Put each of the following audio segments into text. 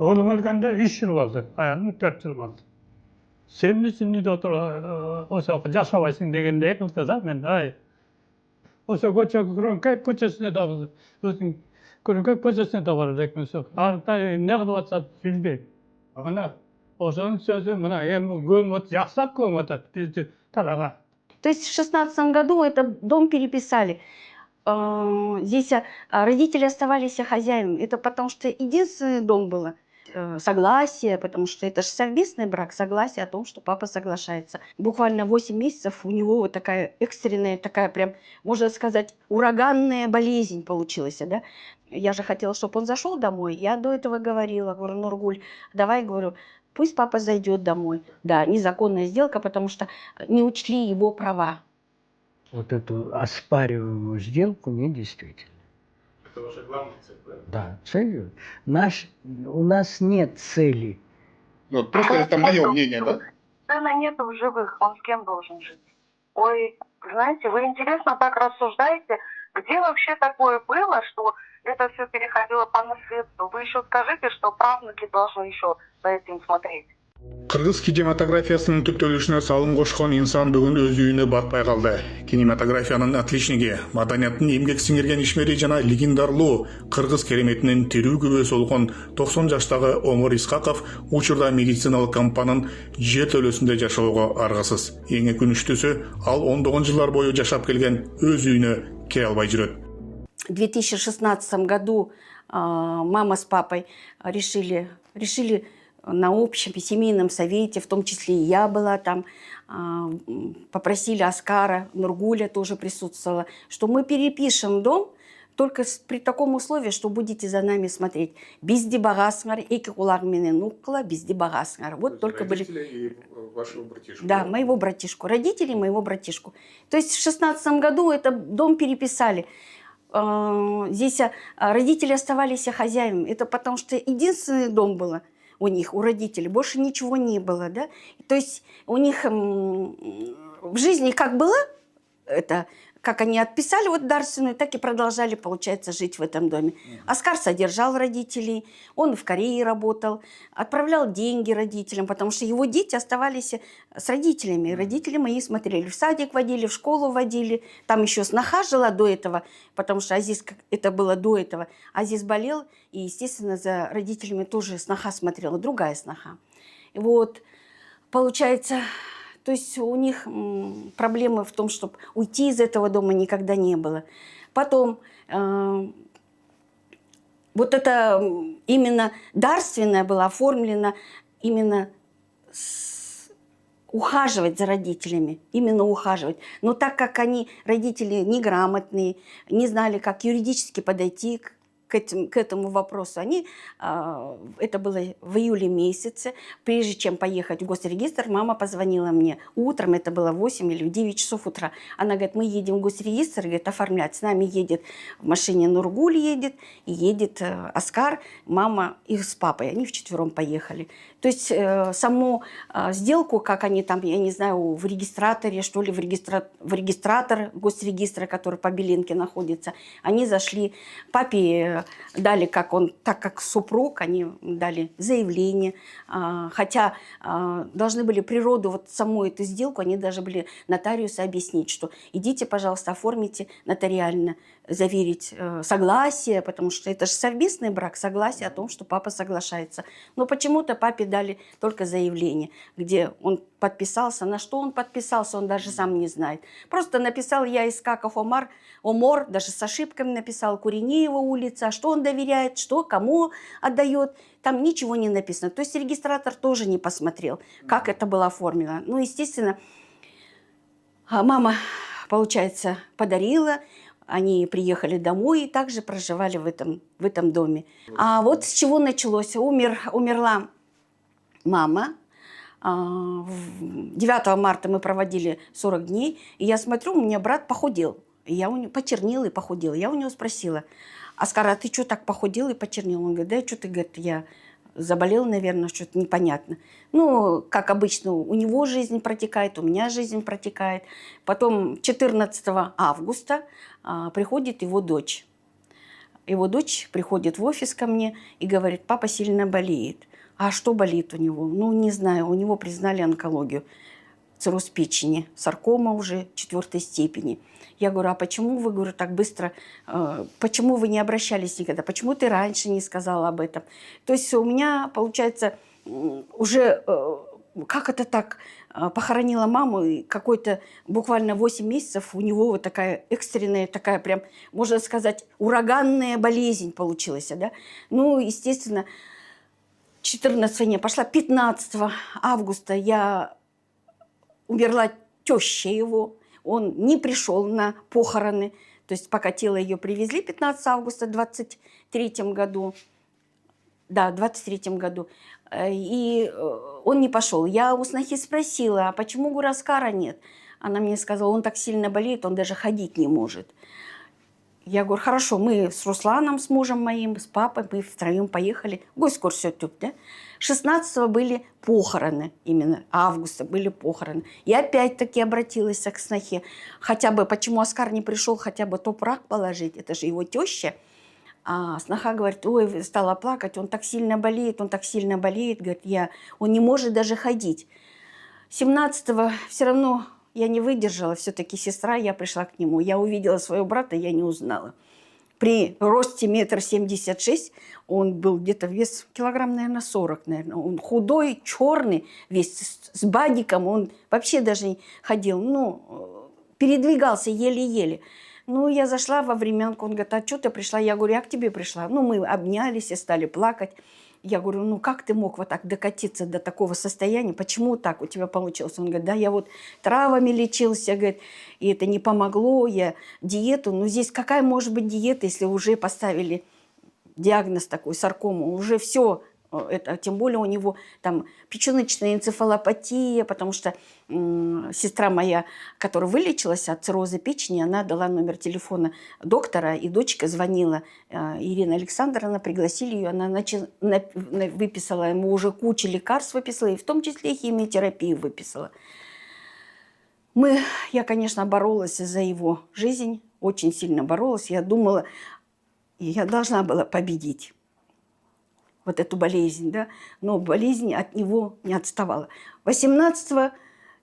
Oğlum ölgende 3 yıl oldu. Ayağım 4 yıl oldu. Senin için ne de otur, olsa yaşabaysın degende etmekte da ben ay. Olsa Kırıkkay köşesine de özün Kırıkkay köşesine de varacak mesela. Hatta ne kadar olsa bilmeyim. Ama Ошонун сөзү мына эми көмөт жаксак көмөт бизди талага. То есть в 16 году этот дом переписали. Здесь родители оставались хозяевами. Это потому что единственный дом было. Согласие, потому что это же совместный брак, согласие о том, что папа соглашается. Буквально 8 месяцев у него вот такая экстренная, такая прям, можно сказать, ураганная болезнь получилась. Да? Я же хотела, чтобы он зашел домой. Я до этого говорила, говорю, Нургуль, давай, говорю, пусть папа зайдет домой. Да, незаконная сделка, потому что не учли его права. Вот эту оспариваемую сделку недействительно. Это ваша главная цель, да? Да, целью. У нас нет цели. Ну, просто это мое мнение, да? Сына нету в живых, он с кем должен жить? Ой, знаете, вы интересно так рассуждаете, где вообще такое было, что это все переходило по наследству? Вы еще скажите, что правнуки должны еще за этим смотреть. Кыргыз кинематографиясынын түптөлүшүнө салым кошкон инсан бүгүн өз үйүнө батпай калды. Кинематографиянын отличниги, маданияттын эмгек сиңирген ишмери жана легендарлуу кыргыз кереметинин тирүү күбөсү болгон 90 жаштагы Омар Исхаков учурда медициналык кампанын жер төлөсүндө жашоого аргасыз. Эң өкүнүчтүүсү, ал ондогон жылдар бою жашап келген өз үйүнө кире албай жүрөт. В 2016 году мама с папой решили на общем семейном совете, в том числе и я была там, попросили Оскара, Нургуля тоже присутствовала, что мы перепишем дом только при таком условии, что будете за нами смотреть. Bizdi бағасыңар, эки куларменен укла, bizdi бағасыңар. Вот только были... И вашего братишку. Да, моего братишку. Родители моего братишку. То есть в 16 году этот дом переписали. Здесь родители оставались хозяевами. Это потому что единственный дом был у них, у родителей. Больше ничего не было, да? То есть у них в жизни как было, это, как они отписали вот дарственную, так и продолжали, получается, жить в этом доме. Оскар содержал родителей, он в Корее работал, отправлял деньги родителям, потому что его дети оставались с родителями. Родители мои смотрели, в садик водили, в школу водили. Там еще сноха жила до этого, потому что Азиз, это было до этого. Азиз болел, и, естественно, за родителями тоже сноха смотрела, другая сноха. И вот, получается... То есть у них проблемы в том, чтобы уйти из этого дома никогда не было. Потом вот это именно дарственное было оформлено именно ухаживать за родителями, именно ухаживать. Но так как они, родители, неграмотные, не знали, как юридически подойти к этому вопросу. Это было в июле месяце, прежде чем поехать в госрегистр, мама позвонила мне утром, это было 8 или 9 часов утра. Она говорит, мы едем в госрегистр, говорит, оформлять. С нами едет в машине Нургуль едет, и едет Оскар, мама и с папой. Они вчетвером поехали. То есть саму сделку, как они там, я не знаю, в регистраторе, что ли, в регистратор госрегистра, который по Белинке находится, они зашли, папе дали, так как супруг, они дали заявление, хотя должны были природу, вот саму эту сделку, они даже были нотариусу объяснить, что идите, пожалуйста, оформите нотариально, заверить согласие, потому что это же совместный брак, согласие о том, что папа соглашается. Но почему-то папе дали только заявление, где он подписался. На что он подписался, он даже сам не знает. Просто написал я Искаков Омар, даже с ошибками написал Куренеева улица, что он доверяет, что кому отдает. Там ничего не написано. То есть регистратор тоже не посмотрел, как это было оформлено. Ну, естественно, мама, получается, подарила. Они приехали домой и также проживали в этом доме. А вот с чего началось. Умерла мама. 9 марта мы проводили 40 дней. И я смотрю, у меня брат похудел. Почернел и похудел. Я у него спросила, Оскар, а ты что так похудел и почернел? Он говорит, да что-то, говорит, я заболел, наверное, что-то непонятно. Ну, как обычно, у него жизнь протекает, у меня жизнь протекает. Потом 14 августа приходит его дочь. Его дочь приходит в офис ко мне и говорит, папа сильно болеет. А что болит у него? Ну, не знаю, у него признали онкологию. Цирроз печени, саркома уже 4 степени. Я говорю, а почему вы, говорю, так быстро, почему вы не обращались никогда? Почему ты раньше не сказала об этом? То есть у меня, получается, уже, как это так, похоронила маму, и какой-то буквально 8 месяцев у него вот такая экстренная, такая прям, можно сказать, ураганная болезнь получилась. Да? Ну, естественно, 14 не пошла, 15 августа умерла теща его, он не пришел на похороны, то есть пока тело ее привезли 15 августа в 23 году, да, в 23 году, и он не пошел. Я у снохи спросила, а почему, говорю, Оскара нет? Она мне сказала, он так сильно болеет, он даже ходить не может. Я говорю, хорошо, мы с Русланом, с мужем моим, с папой, мы втроем поехали. Госкурсетюк, да? 16-го были похороны, именно августа были похороны. Я опять-таки обратилась к снохе. Хотя бы, почему Оскар не пришел, хотя бы топрак положить, это же его теща. А сноха говорит, ой, стала плакать, он так сильно болеет, говорит, он не может даже ходить. 17-го все равно я не выдержала, все-таки сестра, я пришла к нему. Я увидела своего брата, я не узнала. При росте 1,76 м, он был где-то вес килограмм, наверное, 40, наверное. Он худой, черный, весь с бадиком, он вообще даже не ходил, ну, передвигался еле-еле. Ну, я зашла во временку, он говорит, а что ты пришла? Я говорю, я к тебе пришла. Ну, мы обнялись и стали плакать. Я говорю, ну как ты мог вот так докатиться до такого состояния? Почему так у тебя получилось? Он говорит, да, я вот травами лечился, говорит, и это не помогло, я диету. Ну здесь какая может быть диета, если уже поставили диагноз такой, саркому, уже все. Это, тем более у него там печеночная энцефалопатия, потому что сестра моя, которая вылечилась от цирроза печени, она дала номер телефона доктора, и дочка звонила, Ирина Александровна, пригласили ее, она выписала ему уже кучу лекарств, выписала, и в том числе химиотерапию выписала. Я, конечно, боролась за его жизнь, очень сильно боролась, я думала, я должна была победить вот эту болезнь, да, но болезнь от него не отставала. 18-го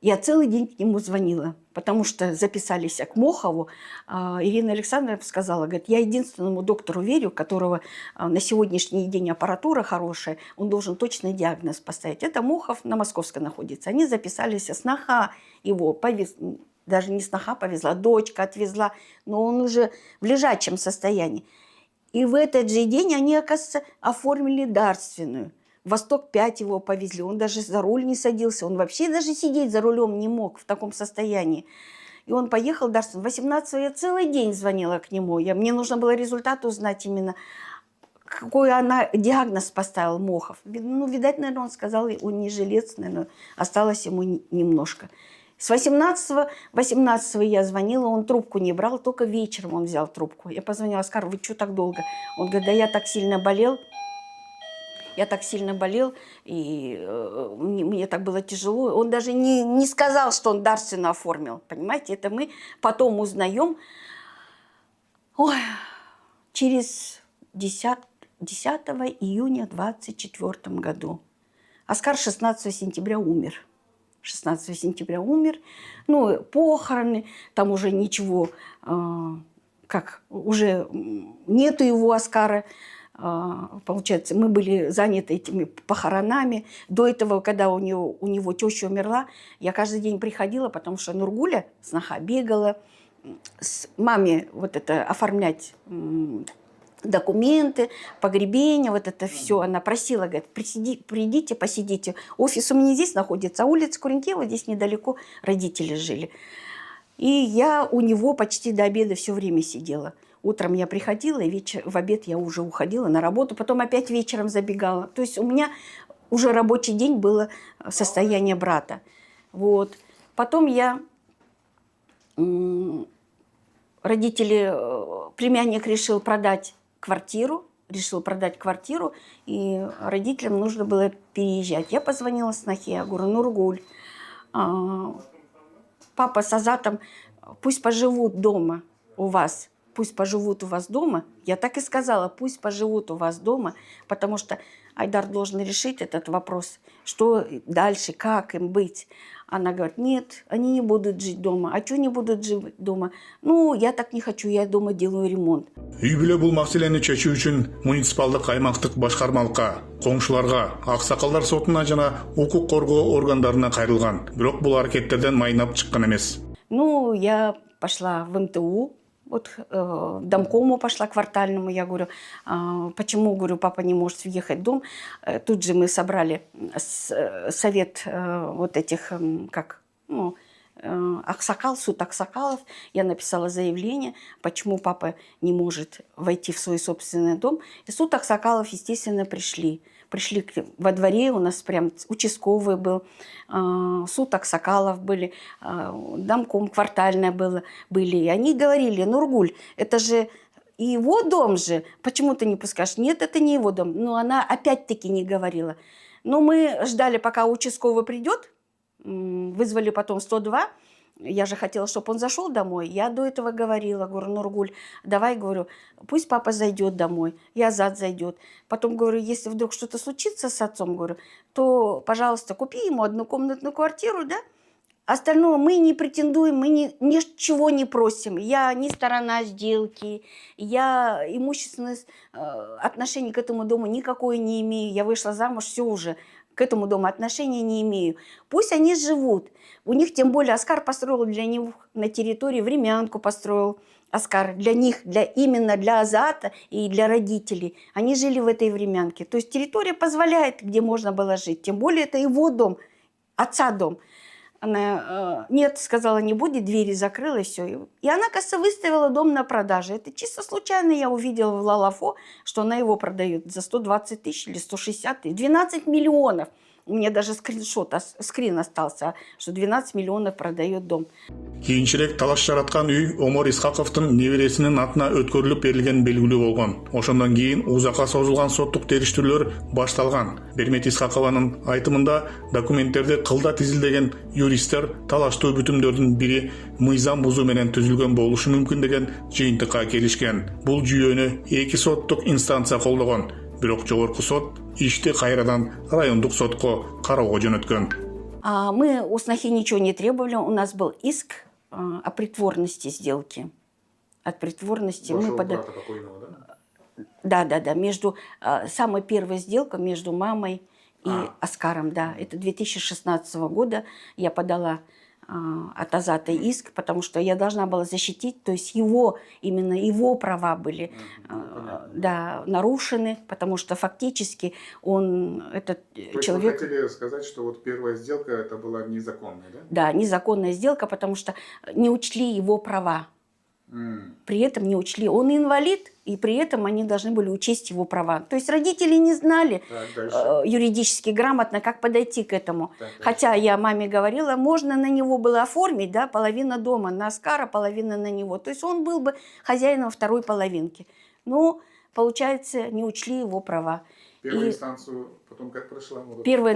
я целый день к нему звонила, потому что записались к Мохову. Ирина Александровна сказала, говорит, я единственному доктору верю, которого на сегодняшний день аппаратура хорошая, он должен точный диагноз поставить. Это Мохов на Московской находится. Они записались, сноха его повезла, даже не сноха повезла, дочка отвезла, но он уже в лежачем состоянии. И в этот же день они, оказывается, оформили дарственную. В Восток-5 его повезли. Он даже за руль не садился. Он вообще даже сидеть за рулем не мог в таком состоянии. И он поехал в дарственную. 18-го я целый день звонила к нему. Мне нужно было результат узнать именно, какой она диагноз поставил Мохов. Ну, видать, наверное, он сказал, он не жилец, наверное, осталось ему немножко. С 18-го я звонила, он трубку не брал, только вечером он взял трубку. Я позвонила, Оскар, вы что так долго? Он говорит, да я так сильно болел, и мне так было тяжело. Он даже не сказал, что он дарственно оформил, понимаете? Это мы потом узнаем. Ой, через 10 июня 24 году. Оскар 16 сентября умер. 16 сентября умер. Ну, похороны, там уже ничего, уже нету его, Оскара. Получается, мы были заняты этими похоронами. До этого, когда у него теща умерла, я каждый день приходила, потому что Нургуля, сноха, бегала с маме вот это оформлять документы, погребение, вот это все. Она просила, говорит, придите, посидите. Офис у меня здесь находится, а улица Куренкева, здесь недалеко родители жили. И я у него почти до обеда все время сидела. Утром я приходила, и в обед я уже уходила на работу, потом опять вечером забегала. То есть у меня уже рабочий день было состояние брата. Вот. Потом племянник решил продать квартиру, и родителям нужно было переезжать. Я позвонила снохе, я говорю, Нургуль, папа с Азатом пусть поживут дома у вас. пусть поживут у вас дома. Я так и сказала, пусть поживут у вас дома, потому что Айдар должен решить этот вопрос, что дальше, как им быть. Она говорит, нет, они не будут жить дома. А что не будут жить дома? Ну, я так не хочу, я дома делаю ремонт. Үй бүлө бул маселени чечүү үчүн муниципалдык аймактык башкармалыкка, коңшуларга, аксакалдар сотуна жана укук коргоо органдарына кайрылган. Бирок бул аракеттерден майнап чыккан эмес. Ну, я пошла в МТУ, вот домкому пошла квартальному, я говорю, почему, говорю, папа не может въехать в дом. Тут же мы собрали совет вот этих, как, ну, Аксакал, суд Аксакалов. Я написала заявление, почему папа не может войти в свой собственный дом. И суд Аксакалов, естественно, пришли. Пришли во дворе, у нас прям участковый был, суд Аксакалов были, домком квартальное были. И они говорили, Нургуль, это же его дом же, почему ты не пускаешь? Нет, это не его дом. Но она опять-таки не говорила. Но мы ждали, пока участковый придет, вызвали потом 102. Я же хотела, чтобы он зашел домой. Я до этого говорила, говорю, Нургуль, давай, говорю, пусть папа зайдет домой, и Азат зайдет. Потом говорю, если вдруг что-то случится с отцом, говорю, то, пожалуйста, купи ему однокомнатную квартиру, да? Остальное мы не претендуем, мы ничего не просим. Я не сторона сделки, я имущественных отношений к этому дому никакой не имею. Я вышла замуж, все уже. К этому дому отношения не имею. Пусть они живут. У них, тем более, Оскар построил для них на территории времянку, построил Оскар для них, именно для Азата и для родителей. Они жили в этой времянке. То есть территория позволяет, где можно было жить. Тем более, это его дом, отца дом. Она, нет, сказала, не будет, двери закрыла, и все. И она, кажется, выставила дом на продажу. Это чисто случайно я увидела в Лалафо, что она его продает за 120 тысяч или 160 тысяч. 12 миллионов. У меня даже скрин остался, что 12 миллионов продает дом. Кийинчерээк талаш жараткан үй Омар Исхаковдун небересинин атына өткөрүлүп берилген белгилүү болгон. Ошондон кийин узакка созулган соттук териштирүүлөр башталган. Бермет Исхакованын айтымында документтерди кылда тизилдеген юристтер талаштуу бүтүмдөрдүн бири мыйзам бузуу менен түзүлгөн болушу мүмкүн деген жыйынтыкка келишкен. Бул жүйөнү 2 соттук инстанция колдогон. Бирок жогорку сот ишти кайрадан райондук сотко кароого жөнөткөн. Мы у снохи ничего не требовали. У нас был иск о притворности сделки. От притворности мы брата покойного, да? Да. Между самая первая сделка между мамой и Оскаром, да. Это 2016 года я подала от Азата иск, потому что я должна была защитить, то есть именно его права были нарушены, потому что фактически этот человек... То есть вы хотели сказать, что вот первая сделка это была незаконная, да? Да, незаконная сделка, потому что не учли его права. При этом не учли. Он инвалид, и при этом они должны были учесть его права. То есть родители не знали юридически грамотно, как подойти к этому. Хотя я маме говорила, можно на него было оформить, да, половина дома на Оскара, половина на него. То есть он был бы хозяином второй половинки. Но, получается, не учли его права. Первую инстанцию потом как прошла? Первую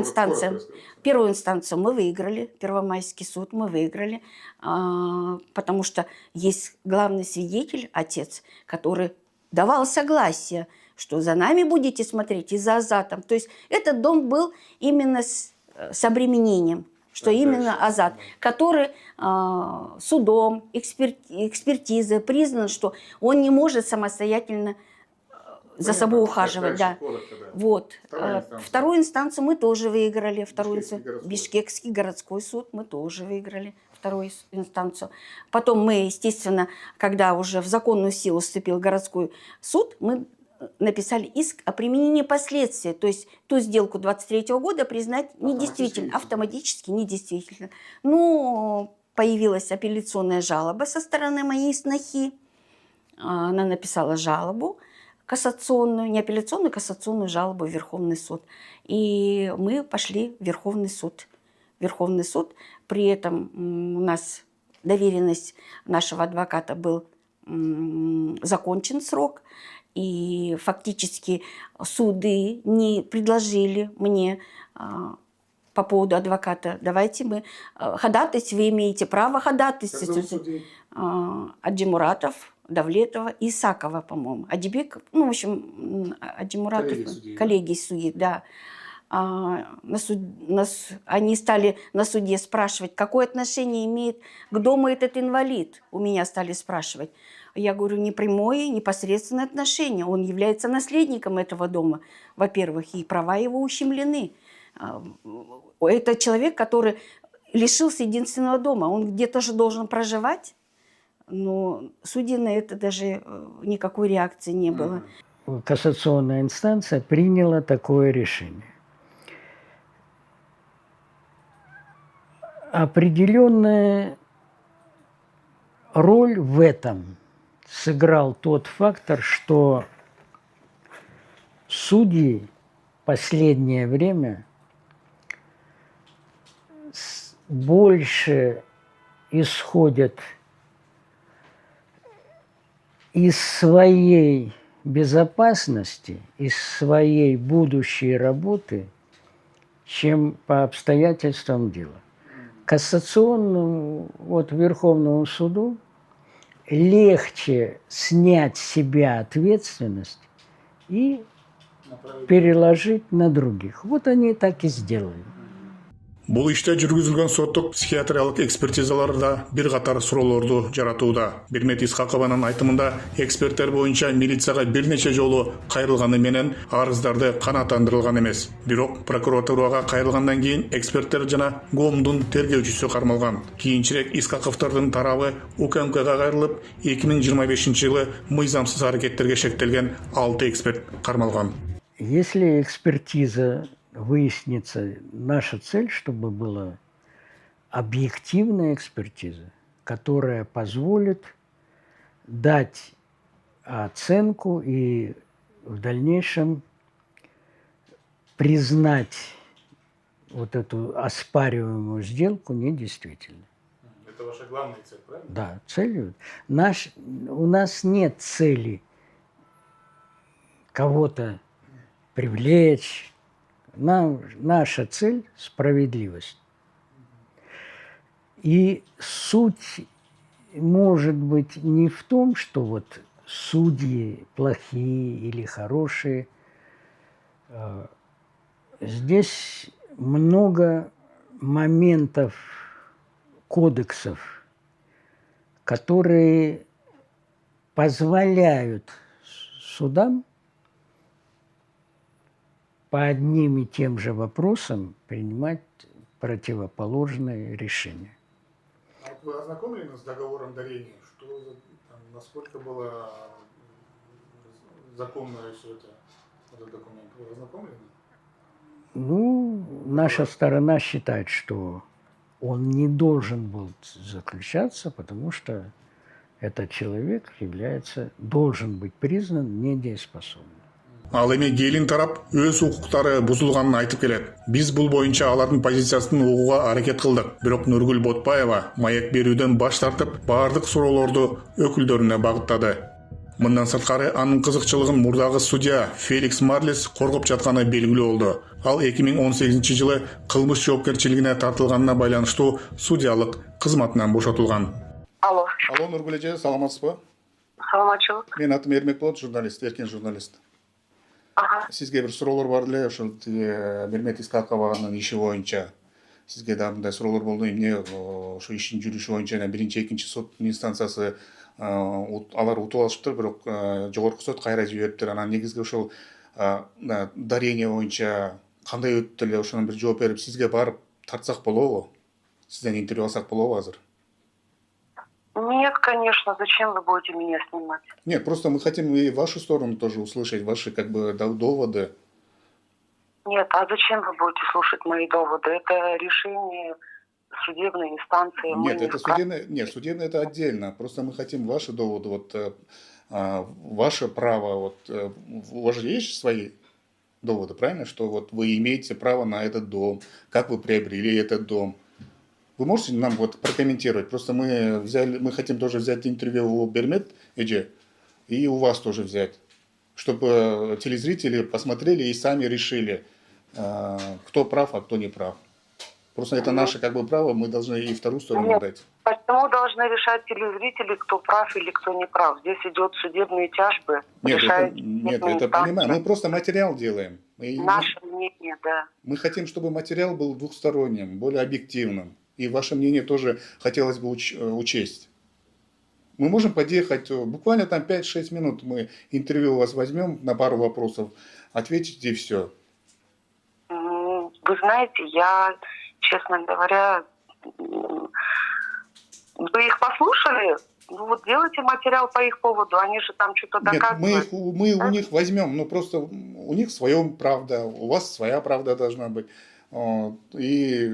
инстанцию мы выиграли, Первомайский суд мы выиграли, потому что есть главный свидетель, отец, который давал согласие, что за нами будете смотреть и за Азатом. То есть этот дом был именно с обременением, что именно Азат, который судом, экспертизой признан, что он не может самостоятельно за собой ухаживать, да. Вот. Вторую инстанцию мы тоже выиграли. Бишкекский городской суд мы тоже выиграли. Вторую инстанцию. Потом мы, естественно, когда уже в законную силу вступил городской суд, мы написали иск о применении последствий. То есть ту сделку 23 года признать недействительно, автоматически недействительно. Ну, появилась апелляционная жалоба со стороны моей снохи. Она написала жалобу. Кассационную, не апелляционную, кассационную жалобу в Верховный суд. И мы пошли в Верховный суд. Верховный суд. При этом у нас доверенность нашего адвоката был закончен срок. И фактически суды не предложили мне по поводу адвоката. Давайте мы ходатайствовать, вы имеете право ходатайствовать. Аджимуратов Давлетова и Исакова, по-моему. Адибек, ну, в общем, Адимуратов, коллеги судьи, да. Они стали на суде спрашивать, какое отношение имеет к дому этот инвалид. У меня стали спрашивать. Я говорю, непрямое, непосредственное отношение. Он является наследником этого дома, во-первых, и права его ущемлены. Это человек, который лишился единственного дома. Он где-то же должен проживать. Но судьи на это даже никакой реакции не было. Кассационная инстанция приняла такое решение. Определенная роль в этом сыграл тот фактор, что судьи в последнее время больше исходят из своей безопасности, из своей будущей работы, чем по обстоятельствам дела. Кассационному, вот Верховному суду легче снять с себя ответственность и переложить на других. Вот они так и сделали. Бұл иште жүргүзүлгөн соттук психиатриялык экспертизалар да бир катар суроолорду жаратууда. Бермет Исхакованын айтымында эксперттер боюнча милицияга бир нече жолу кайрылганы менен арыздарды канааттандырылган эмес. Бирок прокуратурага кайрылгандан кийин эксперттер жана ГОМдун тергөөчүсү кармалган. Кийинчерээк Исхаковдордун тарабы УКМКга кайрылып, 2025 жылы мыйзамсыз аракеттерге шектелген 6 эксперт кармалган. Если экспертиза выяснится, наша цель, чтобы была объективная экспертиза, которая позволит дать оценку и в дальнейшем признать вот эту оспариваемую сделку недействительной. Это ваша главная цель, правильно? Да, целью. У нас нет цели кого-то привлечь. Наша цель – справедливость. И суть может быть не в том, что вот судьи плохие или хорошие. Здесь много моментов, кодексов, которые позволяют судам по одним и тем же вопросам принимать противоположные решения. А вот вы ознакомлены с договором дарения? Что, там, насколько было законно все это, этот документ? Вы ознакомлены? Ну, наша сторона считает, что он не должен был заключаться, потому что этот человек должен быть признан недееспособным. Ал эми келин тарап өз укуктары бузулганын айтып келет. Биз бул боюнча алардын позициясын угууга аракет кылдык. Бирок Нургүл Ботпаева маек берүүдөн баш тартып, баардык суроолорду өкүлдөрүнө багыттады. Мындан сырткары анын кызыкчылыгын мурдагы судья Феликс Марлес коргоп жатканы белгилүү болду. Ал 2018 жылы кылмыш жоопкерчилигине тартылганына байланыштуу судьялык кызматынан бошотулган. Алло. Алло, Нургүл эже, саламатсызбы? Саламатчылык. Менин атым Эрмек болот, журналист, эркин журналист. Ага. Сизге бир суроолор бар эле, ошол Бермет Исхакованын иши боюнча. Сизге да мындай суроолор болду, эмне ошо иштин жүрүшү боюнча биринчи, экинчи сот инстанциясы алар утуп алышыптыр, бирок жогорку сот кайра жибериптир. Анан негизги ошол дарение боюнча кандай өттү эле, ошону бир жооп берип, сизге барып тартсак болобу? Сизден интервью алсак болобу азыр? Нет, конечно, зачем вы будете меня снимать? Нет, просто мы хотим и вашу сторону тоже услышать, ваши как бы доводы. Нет, а зачем вы будете слушать мои доводы? Это решение судебной инстанции. Нет, это судебное это отдельно. Просто мы хотим ваши доводы, вот ваше право, вот у вас же есть свои доводы, правильно? Что вот вы имеете право на этот дом, как вы приобрели этот дом. Вы можете нам вот прокомментировать? Просто мы хотим тоже взять интервью у Бермет эже и у вас тоже взять, чтобы телезрители посмотрели и сами решили, кто прав, а кто не прав. Просто это наше как бы право, мы должны и вторую сторону Нет. дать. Почему должны решать телезрители, кто прав или кто не прав? Здесь идет судебные тяжбы. Нет, решает нет, судебная это инстанция. понимаем. Мы просто материал делаем. Наше мнение, да. Мы хотим, чтобы материал был двухсторонним, более объективным. И ваше мнение тоже хотелось бы учесть. Мы можем подъехать, буквально там 5-6 минут мы интервью у вас возьмем на пару вопросов, ответите и все. Вы знаете, я, честно говоря, вы их послушали? Ну вот делайте материал по их поводу, они же там что-то Нет, доказывают. мы у них возьмем, но просто у них своя правда, у вас своя правда должна быть. И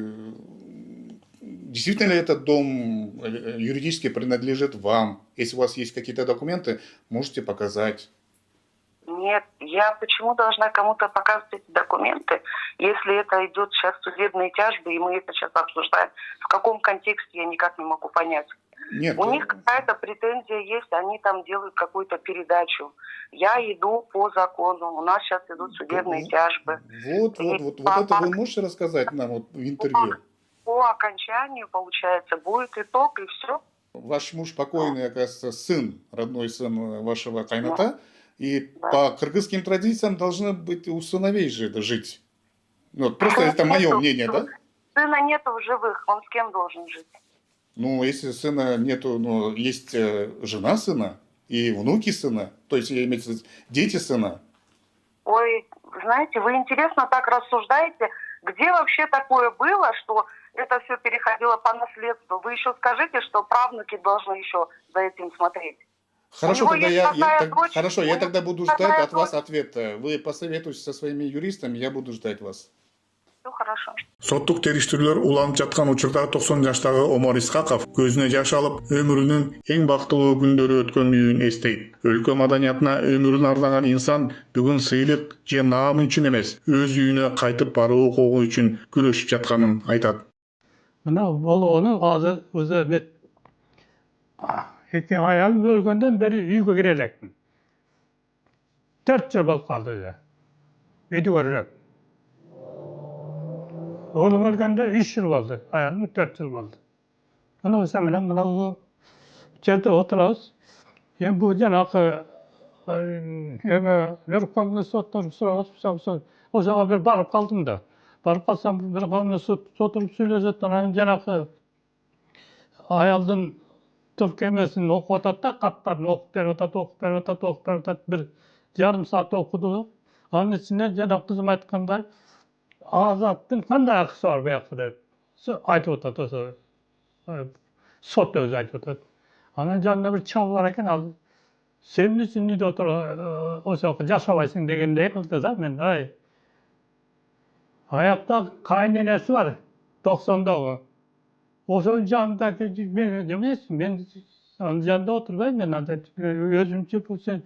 действительно ли этот дом юридически принадлежит вам? Если у вас есть какие-то документы, можете показать. Нет, я почему должна кому-то показывать эти документы, если это идет сейчас судебные тяжбы, и мы это сейчас обсуждаем? В каком контексте, я никак не могу понять. Нет. У них какая-то претензия есть, они там делают какую-то передачу. Я иду по закону, у нас сейчас идут судебные тяжбы. Вот это вы можете рассказать нам вот в интервью? По окончанию, получается, будет итог, и все. Ваш муж покойный, оказывается, сын, родной сын вашего кайната, и Да. по кыргызским традициям должны быть у сыновей же это жить. Ну, просто это мое мнение, да? Сына нету в живых, он с кем должен жить? Ну, если сына нету, но есть жена сына и внуки сына, то есть я имею в виду дети сына. Ой, знаете, вы интересно так рассуждаете, где вообще такое было, что это все переходило по наследству? Вы еще скажите, что правнуки должны еще за этим смотреть. Хорошо, него тогда есть родная дочь, хорошо, у я него тогда буду родная ждать от вас дочь. ответа. Вы посоветуйтесь со своими юристами, я буду ждать вас. Все хорошо. Соттук териштирүүлөр уланып жаткан учурда 90 жаштагы Омар Исхаков көзүнө жаш алып, өмүрүнүн эң бактылуу күндөрү өткөнүн эстейт. Өлкө маданиятына өмүрүн арнаган инсан бүгүн сыйлык же наам үчүн эмес, өз үйүнө кайтып баруу укугу үчүн күрөшүп жатканын айтат. Мына ол оны азыр өзі бет ekin ayağım өлгөндөн бери үйгө кире элекмин. 4 жыл болуп калды уже. Үйдү көрө элек. Oğlum өлгөндө 3 жыл болду. Ayağım 4 жыл болду. Мына ошо менен мына жерде отурабыз. Эми бул жанакы эме Верховный соттон сурап, ошого бир барып калдым да. Барып калсам Верховный сот отуруп сүйлөшөт, анан жанакы аялдын тилкемесин окуп атат да, каттарын окуп берип атат, бир жарым саат окуду. Анын ичинде жана кызым айткандай, Азаттын кандай акысы бар буякта деп айтып атат ошо. Сот өзү айтып атат. Анан жанында бир чал бар экен, ал сен эмне үчүн үйдө отуруп ошо жашабайсың дегендей кылды да. Мен аякта кайненеси бар, 90-дагы. Ошонун жанында мен эмес, мен анын жанында отурбайм, мен өзүмчө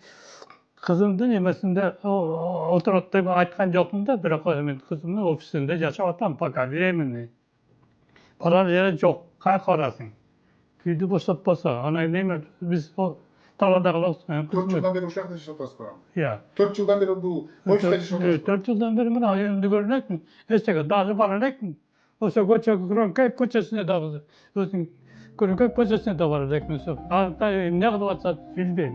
кызымдын эмесинде отурат деп айткан жокмун да, бирок мен кызымдын офисинде жашап атам, пока временный. Барар жери жок, каяка барасың? Үйдү бошотпосо, анан неме биз талаада калабыз. 4 жылдан бери ушул жакта жашап атасызбы? Иә. 4 жылдан бери бул офисте жашап атасызбы? 4 жылдан бери мына үйүмдү көрө элекмин. Эчеге дагы бара элекмин. Ошо көчөгө Күрөнкөй көчөсүнө дагы өзүң Күрөнкөй көчөсүнө да бара элекмин. Анда эмне кылып атат билбейм.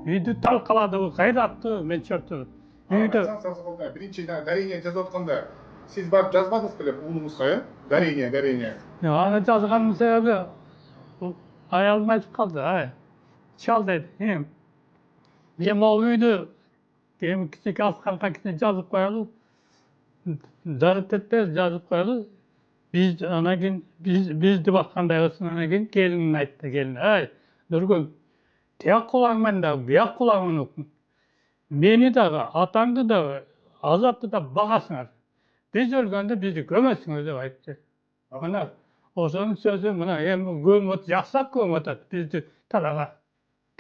Үйдү талкаладыбы, кайраттыбы, мен чөптү. Үйдө биринчи дарение жазып атканда сиз барып жазбадыңыз беле уулуңузга, э? Дарение. аны жазганымдын себеби аялым айтып калды, чал деди, эми могу үйдү эми кичине асканга кичине жазып коелу, зарыт этпей жазып коелу. Биз анан кийин бизди баккандай кылсын. Анан кийин келинин айтты, келин, Нургүл, тияк кулагыңмен да, буяк кулагыңмен укун. Мени дагы, атаңды да, Азатты да багасыңар. Биз өлгөндө бизди көмөсүңөр деп айтты. Мына ошонун сөзү мына эми көмөт, жакшылап көмөтөт. Бизди талага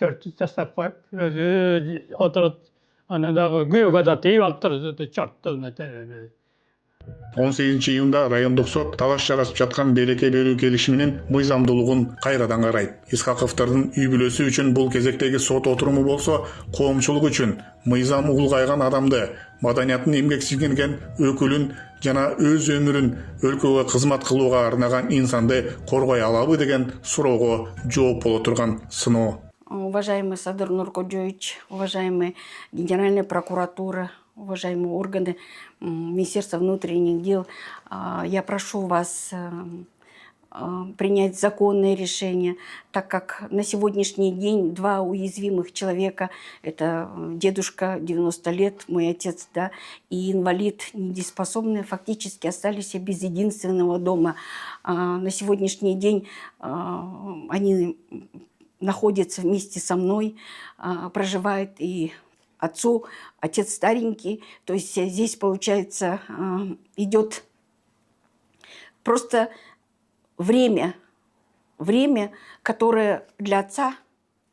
400 жаштап коюп, өзү отуруп, анан дагы күйөөгө да тийип алыптыр, чорттон. 18-июнда райондук сот талаш жарашып жаткан береке берүү келишиминин мыйзамдуулугун кайрадан карайт. Исхаковдордун үй бүлөсү үчүн бул кезектеги сот отуруму болсо, коомчулук үчүн мыйзам улгайган адамды, маданиятын эмгек сиңирген өкүлүн жана өз өмүрүн өлкөгө кызмат кылууга арнаган инсанды коргой алабы деген суроого жооп боло турган сыноо. Уважаемый Садыр Нуркоджоевич, уважаемая Генеральная прокуратура, уважаемые органы Министерства внутренних дел, я прошу вас принять законное решение, так как на сегодняшний день два уязвимых человека, это дедушка 90 лет, мой отец, да, и инвалид недееспособный, фактически остались без единственного дома. На сегодняшний день они находятся вместе со мной, проживает и отец старенький, то есть здесь, получается, идет просто время, которое для отца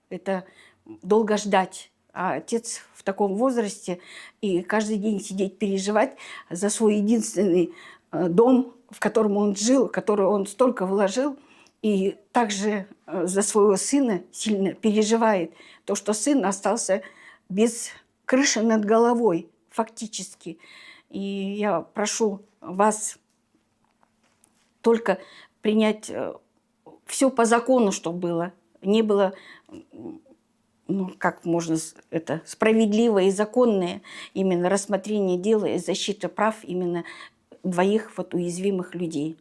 это долго ждать. А отец в таком возрасте и каждый день сидеть, переживать за свой единственный дом, в котором он жил, в который он столько вложил, и также за своего сына сильно переживает то, что сын остался без крыши над головой, фактически. И я прошу вас только принять все по закону, чтобы было. Не было, ну, как можно это, справедливое и законное именно рассмотрение дела и защита прав именно двоих вот уязвимых людей.